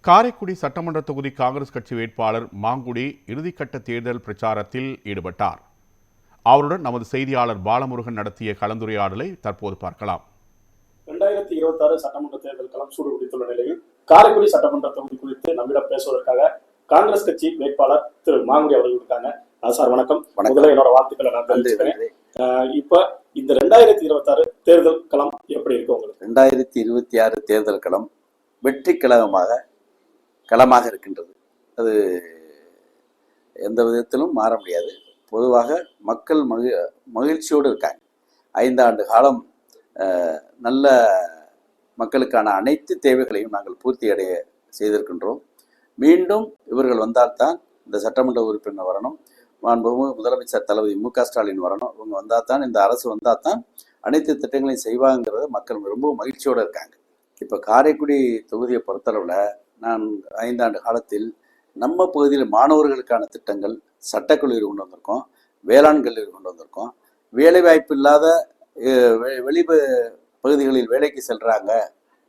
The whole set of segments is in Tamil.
காரைக்குடி சட்டமன்ற தொகுதி காங்கிரஸ் கட்சி வேட்பாளர் மாங்குடி இறுதிக்கட்ட தேர்தல் பிரச்சாரத்தில் ஈடுபட்டார். அவருடன் நமது செய்தியாளர் பாலமுருகன் நடத்திய கலந்துரையாடலை தற்போது பார்க்கலாம். 2026 சட்டமன்ற தேர்தல் களம் சூடு பிடித்துள்ள நிலையில் காரைக்குடி சட்டமன்ற தொகுதி குறித்து நம்மிடம் பேசுவதற்காக காங்கிரஸ் கட்சி வேட்பாளர் திரு மாங்குடி அவர்கள் இருக்காங்க. சார் வணக்கம். முதல்ல என்னோட வாழ்த்துக்களை நான் தெரிவிச்சுக்கிறேன். இப்ப இந்த 2026 தேர்தல் களம் எப்படி இருக்கு உங்களுக்கு? 2026 தேர்தல் களம் வெற்றி களமாக இருக்கின்றது. அது எந்த விதத்திலும் மாற முடியாது. பொதுவாக மக்கள் மகிழ்ச்சியோடு இருக்காங்க. 5 ஆண்டு காலம் நல்ல மக்களுக்கான அனைத்து தேவைகளையும் நாங்கள் பூர்த்தி அடைய செய்திருக்கின்றோம். மீண்டும் இவர்கள் வந்தால்தான் இந்த சட்டமன்ற உறுப்பினர் வரணும், முதலமைச்சர் தளபதி மு.க. ஸ்டாலின் வரணும். இவங்க வந்தால் தான், இந்த அரசு வந்தால் தான் அனைத்து திட்டங்களையும் செய்வாங்கிறத மக்கள் ரொம்ப மகிழ்ச்சியோடு இருக்காங்க. இப்போ காரைக்குடி தொகுதியை பொறுத்தளவில் நான் 5 ஆண்டு காலத்தில் நம்ம பகுதியில் மாணவர்களுக்கான திட்டங்கள், சட்டக்கல்லூரி கொண்டு வந்திருக்கோம், வேளாண் கல்லூரி கொண்டு வந்திருக்கோம். வேலைவாய்ப்பு இல்லாத வெளி பகுதிகளில் வேலைக்கு செல்கிறாங்க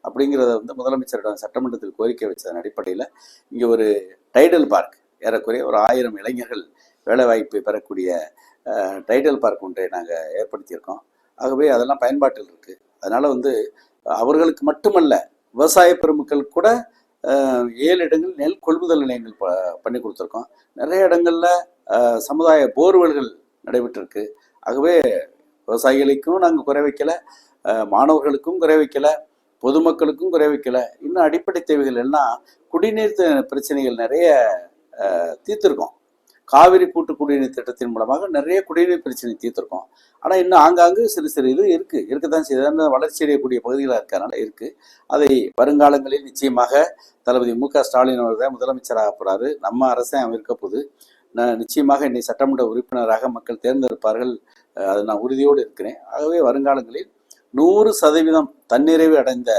அப்படிங்கிறத முதலமைச்சரிடம் சட்டமன்றத்தில் கோரிக்கை வச்சதன் அடிப்படையில் இங்கே ஒரு டைடல் பார்க், ஏறக்குறைய ஒரு 1000 இளைஞர்கள் வேலைவாய்ப்பு பெறக்கூடிய டைடல் பார்க் ஒன்றை நாங்கள் ஏற்படுத்தியிருக்கோம். ஆகவே அதெல்லாம் பயன்பாட்டில் இருக்குது. அதனால் அவர்களுக்கு மட்டுமல்ல, விவசாய பெருமக்கள் கூட 7 இடங்கள் நெல் கொள்முதல் நிலையங்கள் பண்ணி கொடுத்துருக்கோம். நிறைய இடங்களில் சமுதாய போர்வெல்கள் நடைபெற்றிருக்கு. ஆகவே விவசாயிகளுக்கும் நாங்கள் குறை வைக்கலை, மாணவர்களுக்கும் குறை வைக்கலை, பொதுமக்களுக்கும் குறை வைக்கலை. இன்னும் அடிப்படை தேவைகள் எல்லாம் குடிநீர் பிரச்சனைகள் நிறைய தீர்த்திருக்கோம். காவிரி கூட்டு குடிநீர் திட்டத்தின் மூலமாக நிறைய குடிநீர் பிரச்சனை தீர்த்திருக்கோம். ஆனால் இன்னும் ஆங்காங்கு சிறு இது இருக்கத்தான் செய்யுது. வளர்ச்சி அடையக்கூடிய பகுதிகளாக இருக்கிறதுனால இருக்குது. அதை வருங்காலங்களில் நிச்சயமாக தளபதி மு.க. ஸ்டாலின் அவர்கள் தான் முதலமைச்சராக போகிறாரு. நம்ம அரசே இருக்க போது நிச்சயமாக என்னை சட்டமன்ற உறுப்பினராக மக்கள் தேர்ந்தெடுப்பார்கள். அதை நான் உறுதியோடு இருக்கிறேன். ஆகவே வருங்காலங்களில் 100% தன்னிறைவு அடைந்த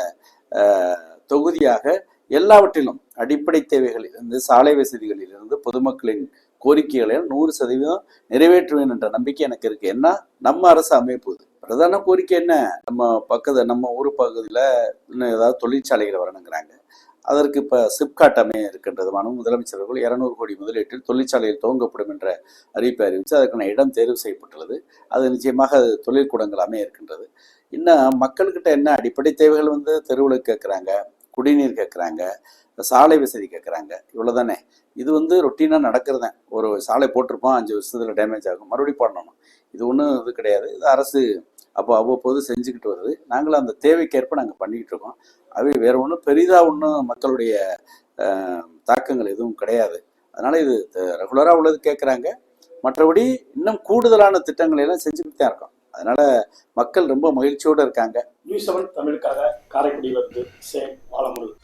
தொகுதியாக எல்லாவற்றிலும் அடிப்படை தேவைகளில் இருந்து, சாலை வசதிகளில் இருந்து, பொதுமக்களின் கோரிக்கைகளை 100% நிறைவேற்றுவேன் என்ற நம்பிக்கை எனக்கு இருக்கு. ஏன்னா நம்ம அரசு அமைப்போகுது. பிரதான கோரிக்கை என்ன? நம்ம ஊர் பகுதியில் இன்னும் ஏதாவது தொழிற்சாலைகள் வரணுங்கிறாங்க. அதற்கு இப்போ சிப்காட் அமைய இருக்கின்றது. முதலமைச்சர்கள் 200 கோடி முதலீட்டில் தொழிற்சாலையில் துவங்கப்படும் என்ற அறிவிப்பை அறிவித்து அதற்கான இடம் தேர்வு செய்யப்பட்டுள்ளது. அது நிச்சயமாக தொழிற்கூடங்கள் அமைய இருக்கின்றது. இன்னும் மக்கள்கிட்ட என்ன அடிப்படை தேவைகள் தெருவில் கேட்குறாங்க, குடிநீர் கேட்குறாங்க, சாலை வசதி கேட்குறாங்க. இவ்வளோதானே. இது ரொட்டீனாக நடக்கிறது தான். ஒரு சாலை போட்டிருப்போம், 5 வருஷத்தில் டேமேஜ் ஆகும், மறுபடியும் பண்ணணும். இது ஒன்றும் இது கிடையாது. இது அரசு அவ்வப்போது செஞ்சுக்கிட்டு வருது. நாங்களும் அந்த தேவைக்கேற்ப நாங்கள் பண்ணிக்கிட்டு இருக்கோம். அது வேறு ஒன்றும் பெரிதாக ஒன்றும் மக்களுடைய தாக்கங்கள் எதுவும் கிடையாது. அதனால் இது ரெகுலராக உள்ளது கேட்குறாங்க. மற்றபடி இன்னும் கூடுதலான திட்டங்களை எல்லாம் செஞ்சுக்கிட்டு தான் இருக்கோம். அதனால் மக்கள் ரொம்ப மகிழ்ச்சியோடு இருக்காங்க. நியூஸ் 7 தமிழுக்காக காரைக்குடியிலிருந்து பாலமுருகன்.